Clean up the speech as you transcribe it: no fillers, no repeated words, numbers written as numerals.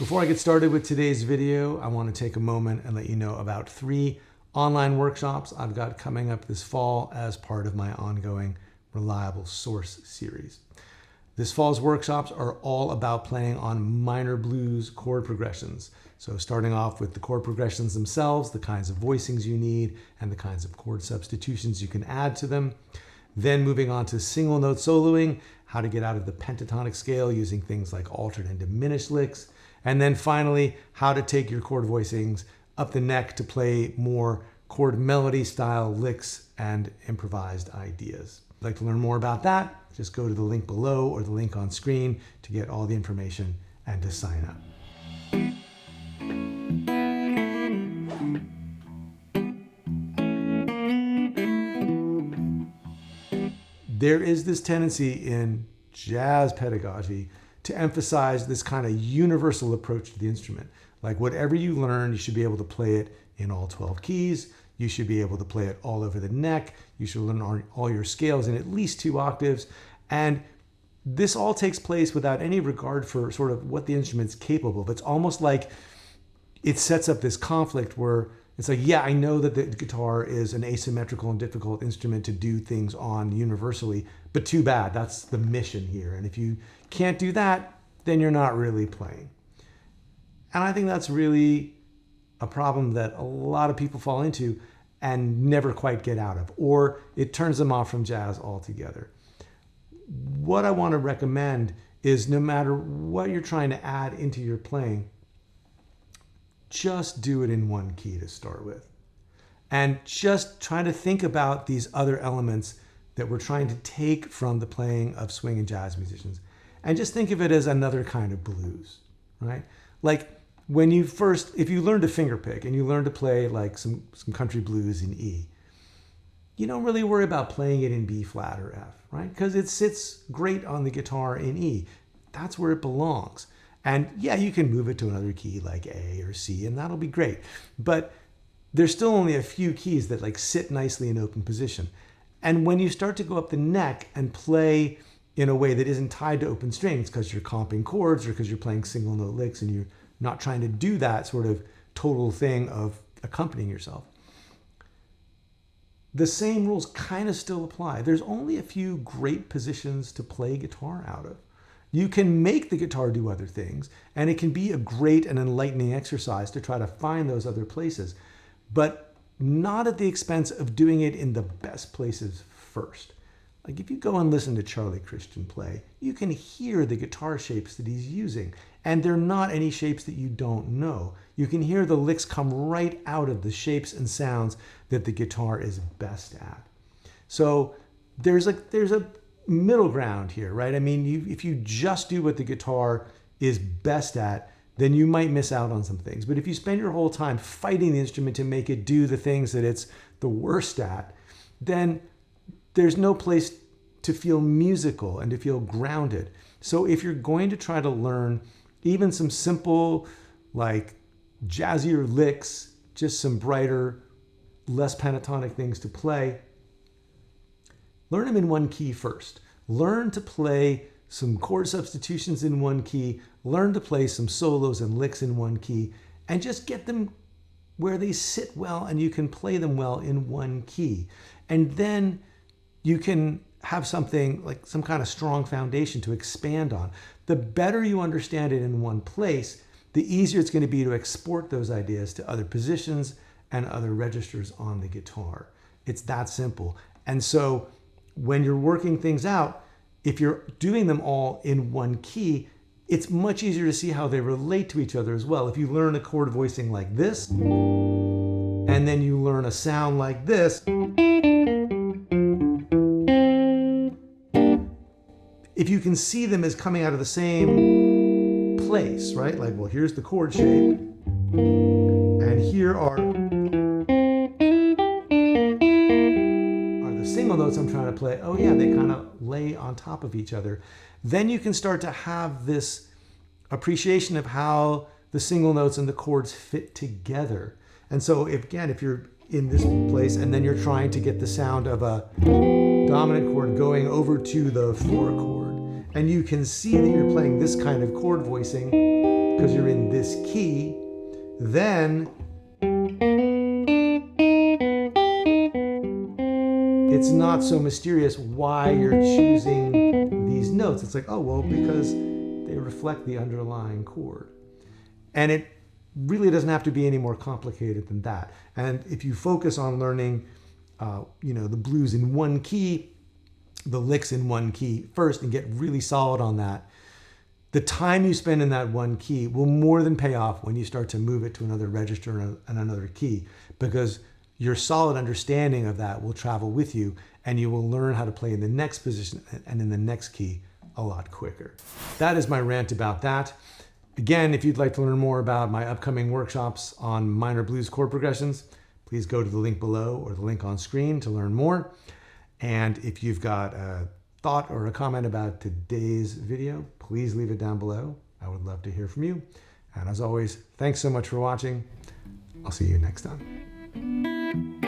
Before I get started with today's video, I want to take a moment and let you know about 3 online workshops I've got coming up this fall as part of my ongoing Reliable Source series. This fall's workshops are all about playing on minor blues chord progressions. So starting off with the chord progressions themselves, the kinds of voicings you need, and the kinds of chord substitutions you can add to them. Then moving on to single note soloing, how to get out of the pentatonic scale using things like altered and diminished licks. And then finally, how to take your chord voicings up the neck to play more chord melody style licks and improvised ideas. If you'd like to learn more about that, just go to the link below or the link on screen to get all the information and to sign up. There is this tendency in jazz pedagogy to emphasize this kind of universal approach to the instrument. Like whatever you learn, you should be able to play it in all 12 keys. You should be able to play it all over the neck. You should learn all your scales in at least 2 octaves. And this all takes place without any regard for sort of what the instrument's capable of. It's almost like it sets up this conflict where it's like, yeah, I know that the guitar is an asymmetrical and difficult instrument to do things on universally, but too bad, that's the mission here. And if you can't do that, then you're not really playing. And I think that's really a problem that a lot of people fall into and never quite get out of, or it turns them off from jazz altogether. What I want to recommend is no matter what you're trying to add into your playing, just do it in one key to start with. And just try to think about these other elements that we're trying to take from the playing of swing and jazz musicians. And just think of it as another kind of blues, right? Like when you first, if you learn to fingerpick and you learn to play like some country blues in E, you don't really worry about playing it in B flat or F, right? Because it sits great on the guitar in E. That's where it belongs. And yeah, you can move it to another key like A or C, and that'll be great. But there's still only a few keys that like sit nicely in open position. And when you start to go up the neck and play in a way that isn't tied to open strings because you're comping chords or because you're playing single note licks and you're not trying to do that sort of total thing of accompanying yourself, the same rules kind of still apply. There's only a few great positions to play guitar out of. You can make the guitar do other things, and it can be a great and enlightening exercise to try to find those other places, but not at the expense of doing it in the best places first. Like if you go and listen to Charlie Christian play, you can hear the guitar shapes that he's using, and they're not any shapes that you don't know. You can hear the licks come right out of the shapes and sounds that the guitar is best at. So there's a middle ground here, right? I mean, if you just do what the guitar is best at, then you might miss out on some things. But if you spend your whole time fighting the instrument to make it do the things that it's the worst at, then there's no place to feel musical and to feel grounded. So if you're going to try to learn even some simple, like jazzier licks, just some brighter, less pentatonic things to play, learn them in one key first. Learn to play some chord substitutions in one key, learn to play some solos and licks in one key, and just get them where they sit well and you can play them well in one key. And then you can have something like some kind of strong foundation to expand on. The better you understand it in one place, the easier it's going to be to export those ideas to other positions and other registers on the guitar. It's that simple. And so when you're working things out, if you're doing them all in one key, it's much easier to see how they relate to each other as well. If you learn a chord voicing like this, and then you learn a sound like this, if you can see them as coming out of the same place, right? Like, well, here's the chord shape, and here are the single notes I'm trying to play. Oh yeah, they kind of lay on top of each other. Then you can start to have this appreciation of how the single notes and the chords fit together. And so if you're in this place and then you're trying to get the sound of a dominant chord going over to the floor chord, and you can see that you're playing this kind of chord voicing because you're in this key, then it's not so mysterious why you're choosing these notes. It's like, oh, well, because they reflect the underlying chord. And it really doesn't have to be any more complicated than that. And if you focus on learning, the blues in one key, the licks in one key first, and get really solid on that, the time you spend in that one key will more than pay off when you start to move it to another register and another key, because your solid understanding of that will travel with you, and you will learn how to play in the next position and in the next key a lot quicker. That is my rant about that. Again, if you'd like to learn more about my upcoming workshops on minor blues chord progressions, please go to the link below or the link on screen to learn more. And if you've got a thought or a comment about today's video, please leave it down below. I would love to hear from you. And as always, thanks so much for watching. I'll see you next time.